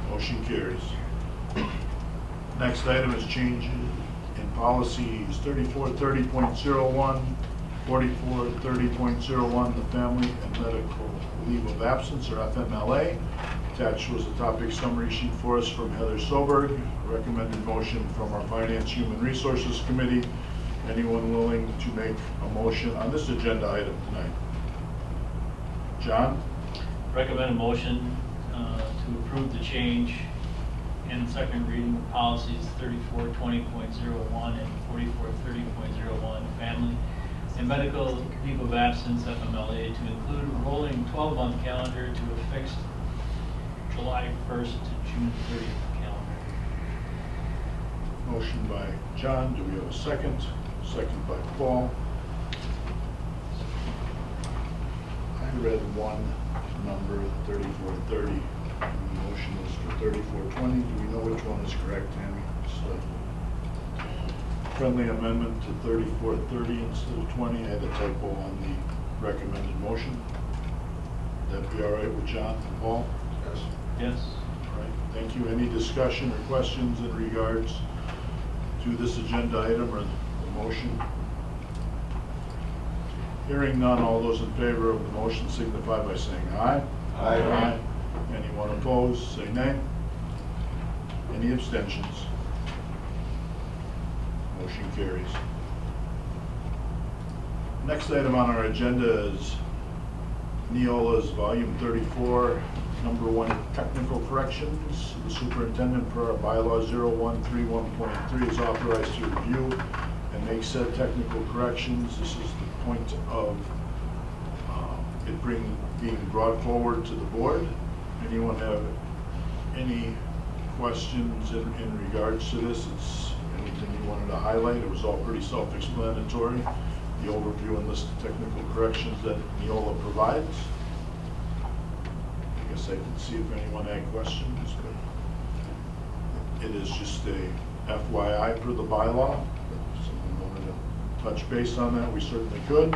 Motion carries. Next item is changes in policies 3430.01, 4430.01, the Family and Medical Leave of Absence, or FMLA. Attached was a topic summary sheet for us from Heather Soberg. Recommended motion from our Finance Human Resources Committee. Anyone willing to make a motion on this agenda item tonight? John? Recommend a motion to approve the change in second reading of policies 3420.01 and 4430.01, family and medical leave of absence, FMLA, to include a rolling 12-month calendar to a fixed July 1st to June 30th calendar. Motion by John. Do we have a second? Second by Paul. I read one number, 3430. The motion is for 3420. Do we know which one is correct, Tammy? It's a friendly amendment to 3430 instead of 20. I had a typo on the recommended motion. Would that be all right with John and Paul? Yes. Yes. All right, thank you. Any discussion or questions in regards to this agenda item or the motion? Hearing none, all those in favor of the motion signify by saying aye. Aye. Anyone opposed, say nay. Any abstentions? Motion carries. Next item on our agenda is Neola's Volume 34, Number 1 Technical Corrections. The Superintendent, per our bylaw 0131.3, is authorized to review and make said technical corrections. This is the point of it being brought forward to the board. Anyone have any questions in regards to this? It's anything you wanted to highlight? It was all pretty self-explanatory. The overview and list of technical corrections that Neola provides. I guess I didn't see if anyone had questions, but it is just a FYI per the bylaw. If someone wanted to touch base on that, we certainly could.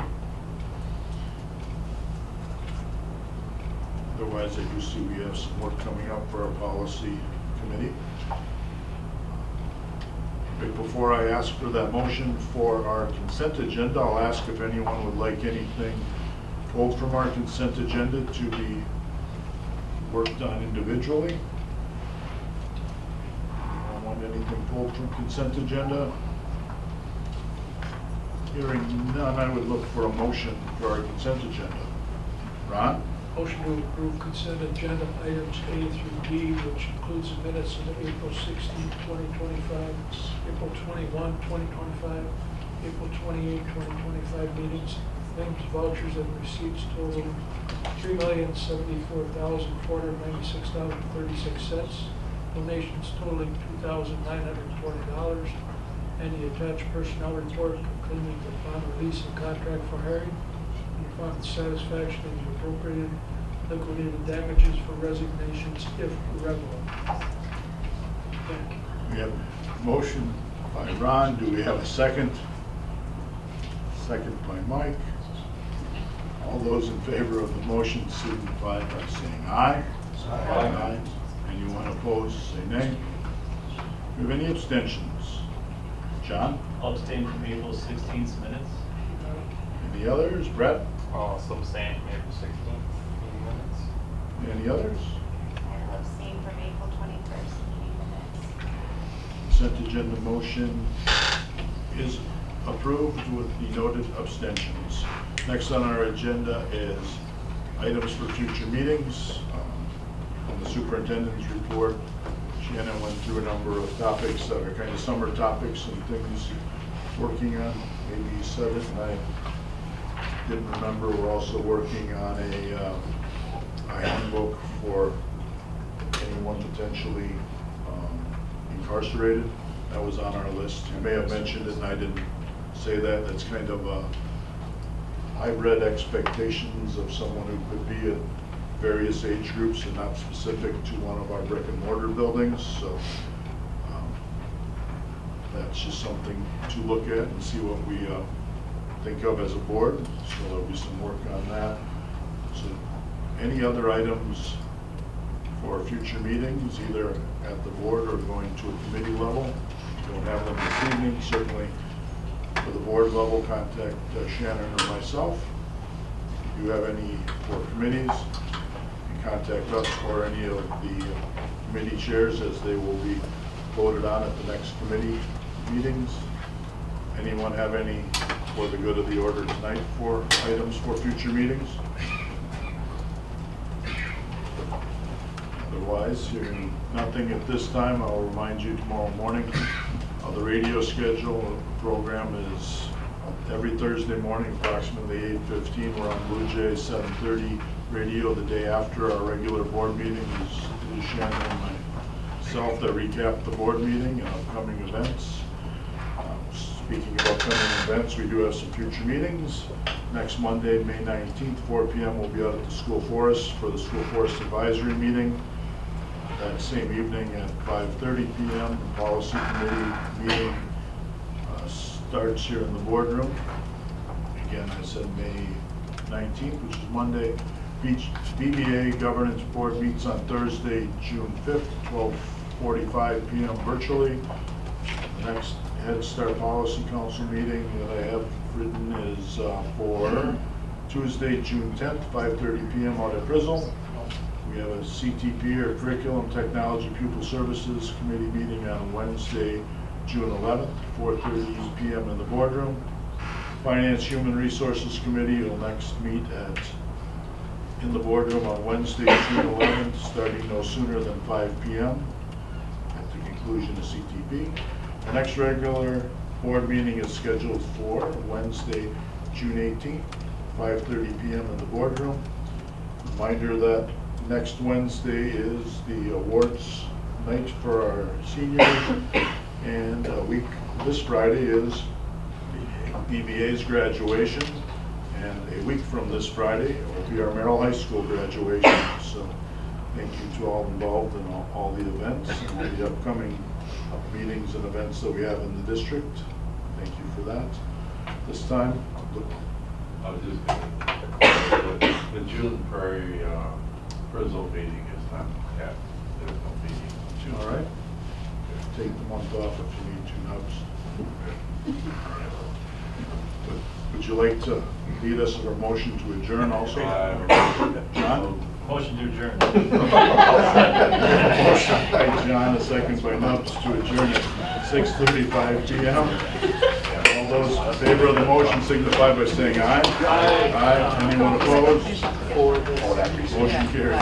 Otherwise, I do see we have some work coming up for our policy committee. But before I ask for that motion for our consent agenda, I'll ask if anyone would like anything pulled from our consent agenda to be worked on individually. Anyone want anything pulled from consent agenda? Hearing none, I would look for a motion for our consent agenda. Ron? Motion to approve consent agenda items A through D, which includes the minutes of the April 16, 2025, April 21, 2025, April 28, 2025 meetings, claims, vouchers, and receipts totaling $3,074,496.36, donations totaling $2,920, and the attached personnel report concluding upon release of contract for hiring, and upon the satisfaction of the appropriated liquidated damages for resignations if irrevocable. Thank you. We have a motion by Ron. Do we have a second? Second by Mike. All those in favor of the motion signify by saying aye. Aye. Anyone opposed, say nay. Do we have any abstentions? John? I'll abstain from April 16th minutes. Any others? Brett? Also abstain from April 16th meeting minutes. Any others? I'll abstain from April 21st meeting minutes. Consent agenda motion is approved with the noted abstentions. Next on our agenda is items for future meetings. From the superintendent's report, Shannon went through a number of topics that are kind of summer topics and things working on. Maybe he said it and I didn't remember. We're also working on a handbook for anyone potentially incarcerated. That was on our list. You may have mentioned it and I didn't say that. That's kind of hybrid expectations of someone who could be at various age groups and not specific to one of our brick and mortar buildings. So that's just something to look at and see what we think of as a board. So there'll be some work on that. So any other items for future meetings, either at the board or going to a committee level? Don't have them this evening. Certainly for the board level, contact Shannon or myself. If you have any for committees, you can contact us or any of the committee chairs as they will be voted on at the next committee meetings. Anyone have any for the good of the order tonight for items for future meetings? Otherwise, hearing nothing at this time, I'll remind you tomorrow morning the radio schedule program is every Thursday morning, approximately 8:15. We're on Blue Jay, 7:30 radio. The day after our regular board meeting is Shannon and myself that recap the board meeting and upcoming events. Speaking of upcoming events, we do have some future meetings. Next Monday, May 19th, 4 p.m. we'll be out at the School Forest for the School Forest Advisory Meeting. That same evening at 5:30 p.m., the Policy Committee meeting starts here in the boardroom. Again, I said May 19th, which is Monday. BBA Governance Board meets on Thursday, June 5th, 12:45 p.m. virtually. The next Head Start Policy Council meeting that I have written is for Tuesday, June 10th, 5:30 p.m. out at PRSYL. We have a CTP or Curriculum Technology Pupil Services Committee meeting on Wednesday, June 11th, 4:30 p.m. in the boardroom. Finance Human Resources Committee will next meet in the boardroom on Wednesday, June 11th, starting no sooner than 5 p.m. at the conclusion of CTP. Our next regular board meeting is scheduled for Wednesday, June 18th, 5:30 p.m. in the boardroom. Reminder that next Wednesday is the awards night for our seniors, and a week this Friday is BBA's graduation, and a week from this Friday will be our Merrill High School graduation. So thank you to all involved in all the events and all the upcoming meetings and events that we have in the district. Thank you for that. This time, I was just going to, the June Prairie PRSYL meeting is not happening. There's no meeting. all right? Take the month off if you need to, Nubs. Would you like to lead us in a motion to adjourn also? John? Motion to adjourn. Motion by John, a second by Nubs to adjourn at 6:35 p.m. All those in favor of the motion signify by saying aye. Aye. Anyone opposed? Motion carried.